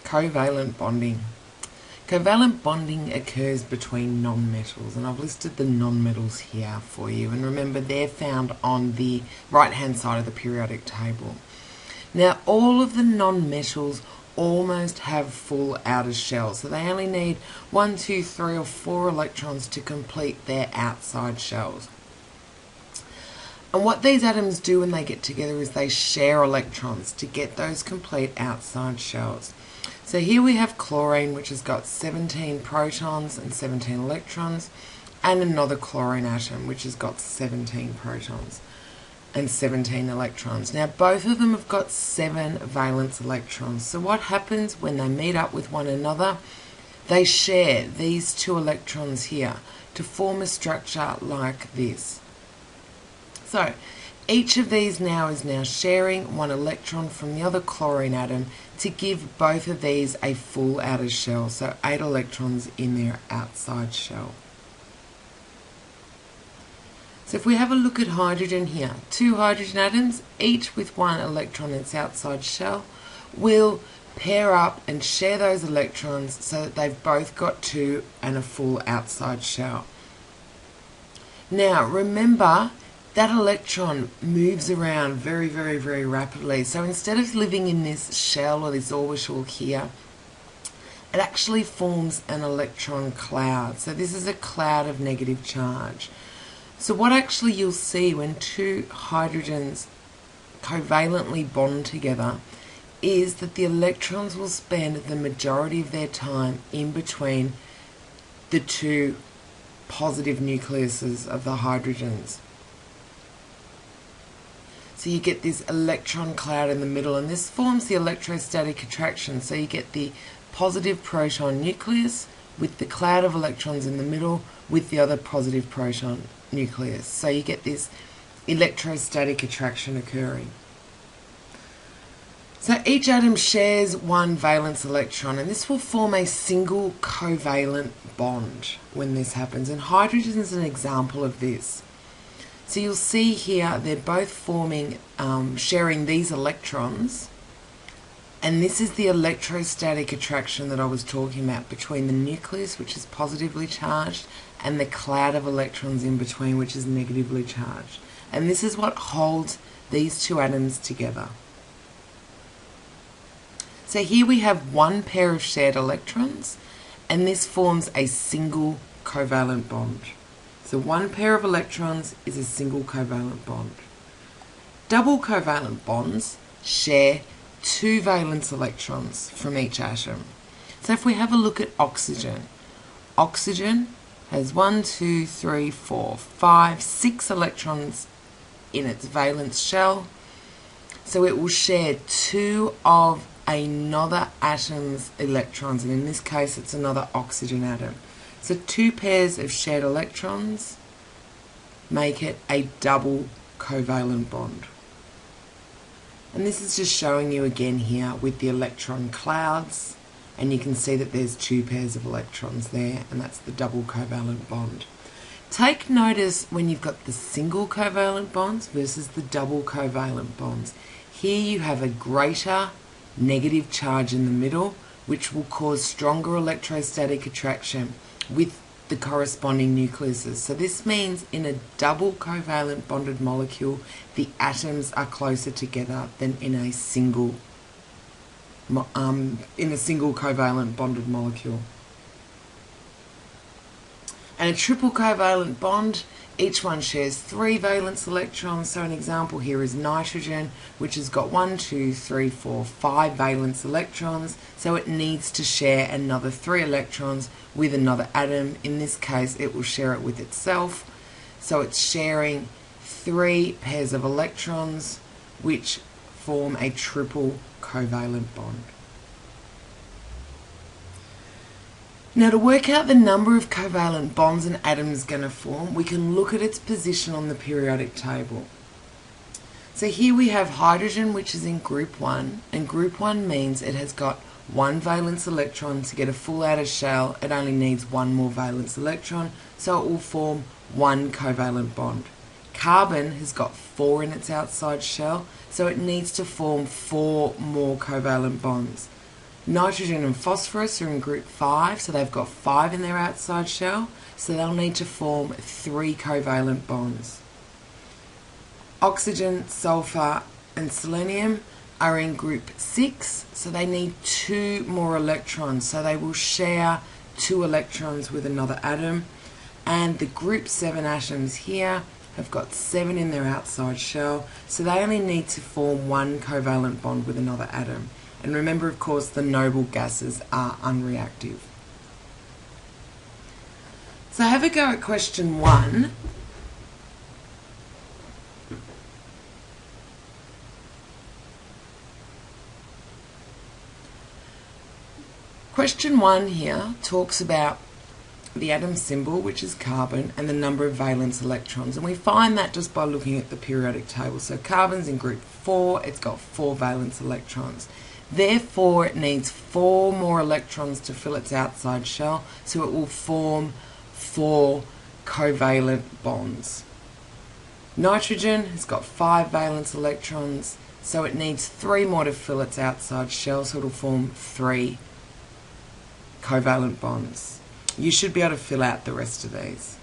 Covalent bonding. Covalent bonding occurs between non-metals, and I've listed the non-metals here for you, and remember they're found on the right hand side of the periodic table. Now all of the non-metals almost have full outer shells, so they only need 1, 2, 3 or 4 electrons to complete their outside shells. And what these atoms do when they get together is they share electrons to get those complete outside shells. So here we have chlorine, which has got 17 protons and 17 electrons, and another chlorine atom, which has got 17 protons and 17 electrons. Now both of them have got 7 valence electrons. So what happens when they meet up with one another? They share these 2 electrons here to form a structure like this. So each of these now is sharing 1 electron from the other chlorine atom to give both of these a full outer shell, so 8 electrons in their outside shell. So if we have a look at hydrogen here, 2 hydrogen atoms, each with 1 electron in its outside shell, will pair up and share those electrons so that they've both got 2 and a full outside shell. Now remember, that electron moves around very, very, very rapidly. So instead of living in this shell or this orbital here, it actually forms an electron cloud. So this is a cloud of negative charge. So what actually you'll see when 2 hydrogens covalently bond together is that the electrons will spend the majority of their time in between the 2 positive nucleuses of the hydrogens. So you get this electron cloud in the middle, and this forms the electrostatic attraction. So you get the positive proton nucleus with the cloud of electrons in the middle with the other positive proton nucleus. So you get this electrostatic attraction occurring. So each atom shares 1 valence electron, and this will form a single covalent bond when this happens. And hydrogen is an example of this. So you'll see here they're both forming, sharing these electrons, and this is the electrostatic attraction that I was talking about between the nucleus, which is positively charged, and the cloud of electrons in between, which is negatively charged. And this is what holds these 2 atoms together. So here we have 1 pair of shared electrons, and this forms a single covalent bond. So 1 pair of electrons is a single covalent bond. Double covalent bonds share 2 valence electrons from each atom. So if we have a look at oxygen, oxygen has 1, 2, 3, 4, 5, 6 electrons in its valence shell. So it will share 2 of another atom's electrons, and in this case it's another oxygen atom. So 2 pairs of shared electrons make it a double covalent bond. And this is just showing you again here with the electron clouds, and you can see that there's 2 pairs of electrons there, and that's the double covalent bond. Take notice when you've got the single covalent bonds versus the double covalent bonds. Here you have a greater negative charge in the middle, which will cause stronger electrostatic attraction with the corresponding nucleuses. So this means in a double covalent bonded molecule, the atoms are closer together than in a single covalent bonded molecule. And a triple covalent bond, each one shares 3 valence electrons. So an example here is nitrogen, which has got 1, 2, 3, 4, 5 valence electrons. So it needs to share another 3 electrons with another atom. In this case, it will share it with itself. So it's sharing 3 pairs of electrons, which form a triple covalent bond. Now, to work out the number of covalent bonds an atom is going to form, we can look at its position on the periodic table. So here we have hydrogen, which is in group 1, and group 1 means it has got 1 valence electron. To get a full outer shell, it only needs 1 more valence electron, so it will form 1 covalent bond. Carbon has got 4 in its outside shell, so it needs to form 4 more covalent bonds. Nitrogen and phosphorus are in group 5, so they've got 5 in their outside shell, so they'll need to form 3 covalent bonds. Oxygen, sulfur and selenium are in group 6, so they need 2 more electrons, so they will share 2 electrons with another atom. And the group 7 atoms here have got 7 in their outside shell, so they only need to form 1 covalent bond with another atom. And remember, of course, the noble gases are unreactive. So have a go at question 1. Question 1 here talks about the atom symbol, which is carbon, and the number of valence electrons. And we find that just by looking at the periodic table. So carbon's in group 4, it's got 4 valence electrons. Therefore, it needs 4 more electrons to fill its outside shell, so it will form 4 covalent bonds. Nitrogen has got 5 valence electrons, so it needs 3 more to fill its outside shell, so it will form 3 covalent bonds. You should be able to fill out the rest of these.